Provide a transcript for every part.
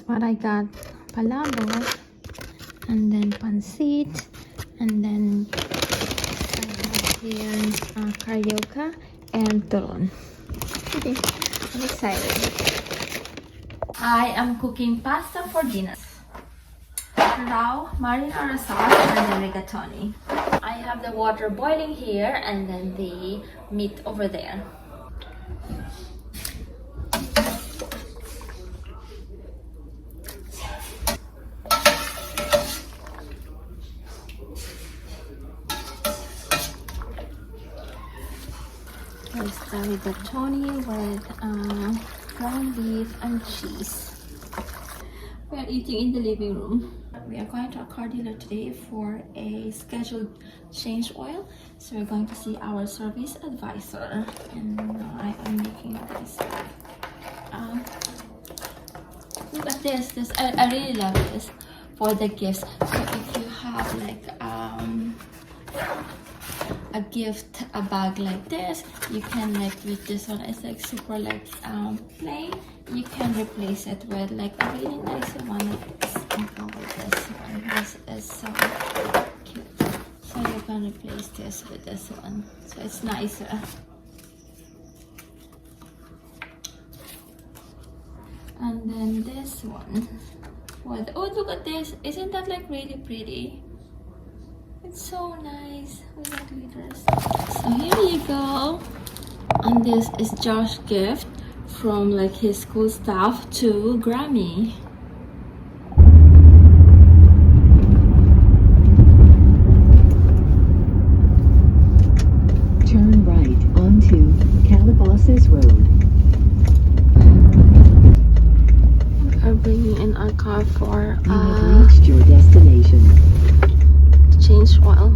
what I got. Palabok, and then pancit, and then I have here carioca and turon. I'm excited. I am cooking pasta for dinner. Raw marinara sauce and then rigatoni. I have the water boiling here and then the meat over there. There's the rigatoni with ground beef and cheese. We are eating in the living room. We are going to a car dealer today for a scheduled change oil. So we're going to see our service advisor. And I am making this. Look at this. I really love this for the gifts. So if you have like a gift, a bag like this, you can like with this one, it's like super like plain. You can replace it with like a really nice one like this and go with this one. This is so cute. So you can replace this with this one, so it's nicer. And then this one with, oh look at this, isn't that like really pretty? It's so nice with the glitters. So here you go. And this is Josh's gift from like his school staff to Grammy. Turn right onto Calabasas Road. We are bringing in our car for You have reached your destination. change oil.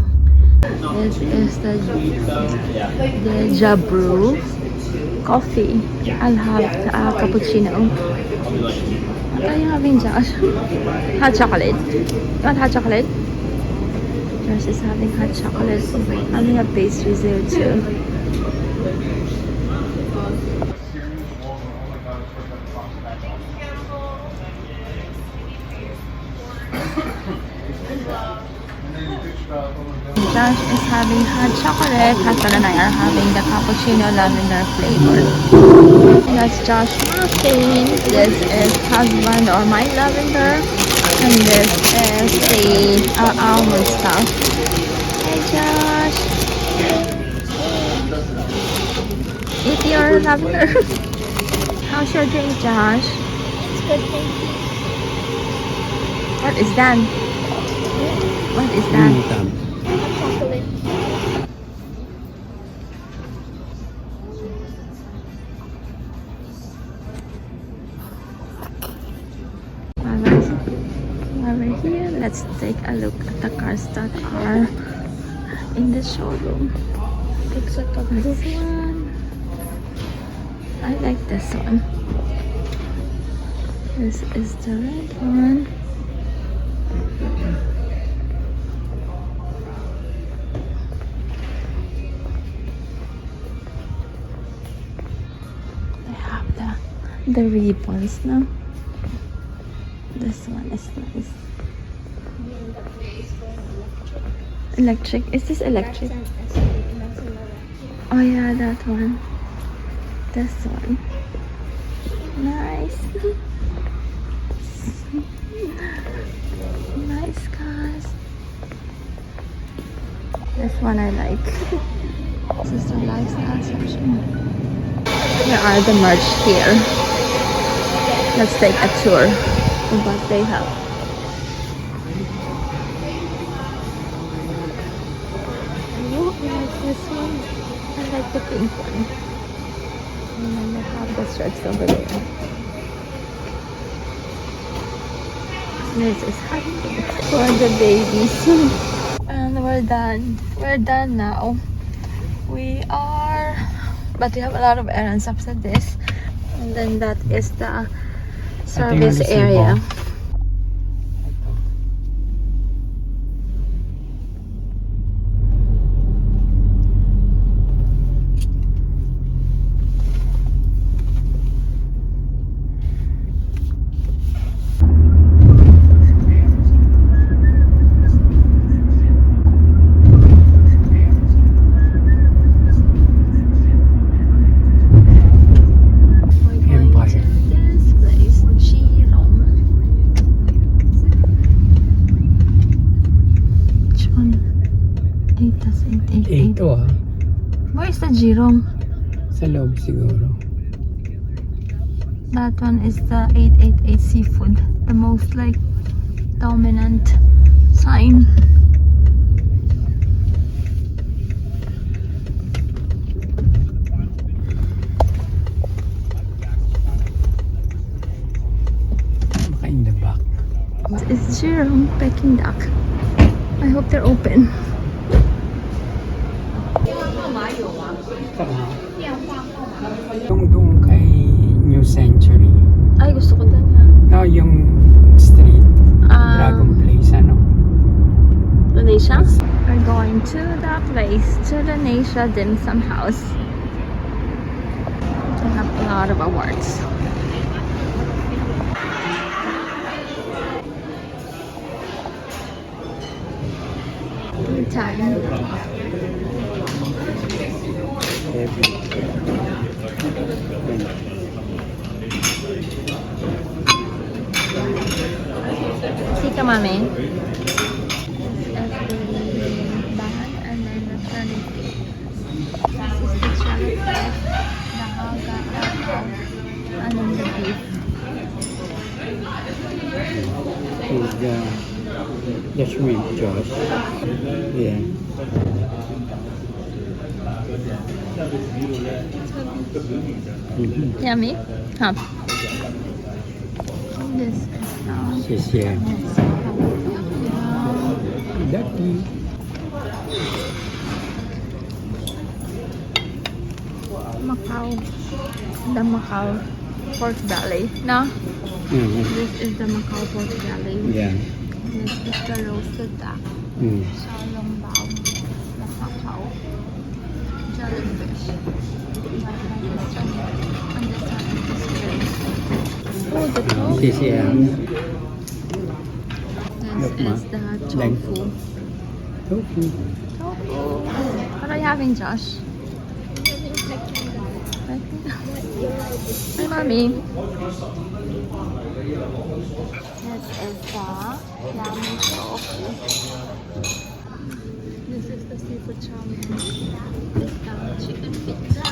This is the Jabru coffee. I'll have cappuccino. What are you having, Josh? Hot chocolate. You want hot chocolate? Josh is having hot chocolate. And we have pastries there too. Josh is having hot chocolate. Husband and I are having the cappuccino lavender flavor. That's Josh muffin. This is husband or my lavender. And this is the almond stuff. Hey Josh. Eat your lavender. How's your drink, Josh? It's good, thank you. What is that? What is that? Chocolate. While we're here, let's take a look at the cars that are in the showroom. This one. I like this one. This is the red one. They have the ribbons now. This one is nice. Electric. Is this electric? Oh yeah, that one. This one. Nice. Nice cars. This one I like. This is the lifestyle section. Here are the merch here. Let's take a tour of what they have. Oh, I like this one. I like the pink one. And then they have the shirts over there. This is happy for the babies. And we're done. We're done now. We are, but we have a lot of errands after this. And then that is the service area. 8 plus 8, 8, 8. 8 ah. Where is the Jirong? Sa loob siguro. That one is the 888 seafood. The most like dominant sign. Baka in the back. It's Jirong Peking duck. I hope they're open. Tama. Yung doon kay New Century. Ay, gusto ko dun yan. No, yung street. Dragon Place, ano? Lunasia? We're going to the place, to Lunasia Dim Sum House. They have a lot of awards. Good time. Sika mami. Bahan and then the turning plate. This is the shallot fish, the haga, and then the beef. Is the shrimp, Josh. Yeah. Yummy? Huh. This is Xie Ducky. Macau. The Macau pork belly. No? This is the Macau pork belly. Yeah. This is the roasted duck. Xiaolong bao. The Macau. Jellyfish. And this one is the squid. Oh, the tofu. This This is the tofu. Tofu. Tofu. What are you having, Josh? Hi, mommy. This is the yummy tofu. This is the seafood chow mein. This is the chicken pizza.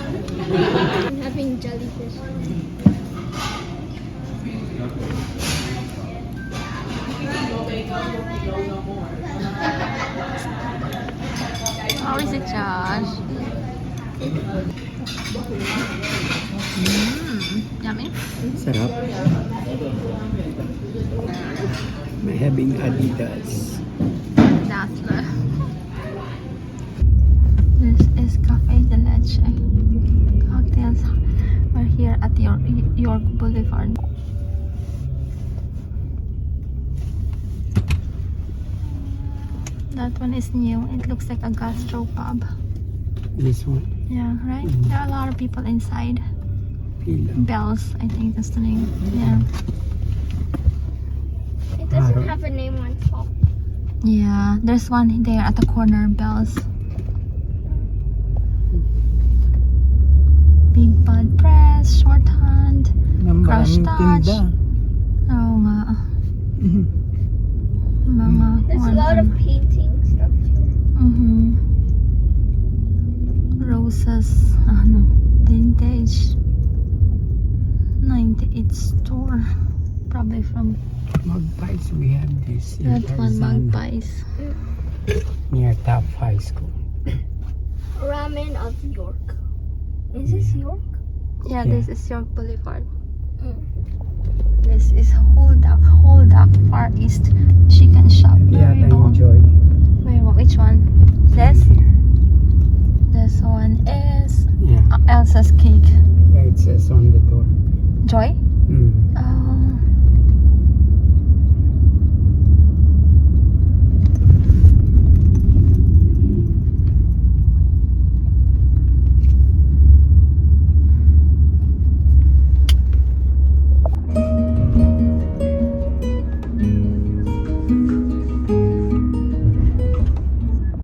I'm having jellyfish. How is it, Josh? Yummy. Sarap. May having Adidas. Dazzler. This is Cafe de Leche. Cocktails. We're here at York Boulevard. That one is new. It looks like a gastro pub. This one. Yeah, right? There are a lot of people inside. Pila. Bells, I think that's the name. Yeah. It doesn't have a name on top. Yeah, there's one there at the corner. Bells. Big Bud Press, Shorthand, Crush Touch. Oo nga. Mga There's a lot of painting stuff here. Roses, vintage 98 store, probably from Magpies, we have this in that one. Tarzana, Magpies. near Top High School. Ramen of York. Is this York? Yeah, Yeah. this is York Boulevard. This is Hold Up Far East Chicken Shop. Yeah, I Very old. enjoy. Wait, which one? This? This one is Yeah. Elsa's Cake. Yeah, it says on the door. Joy?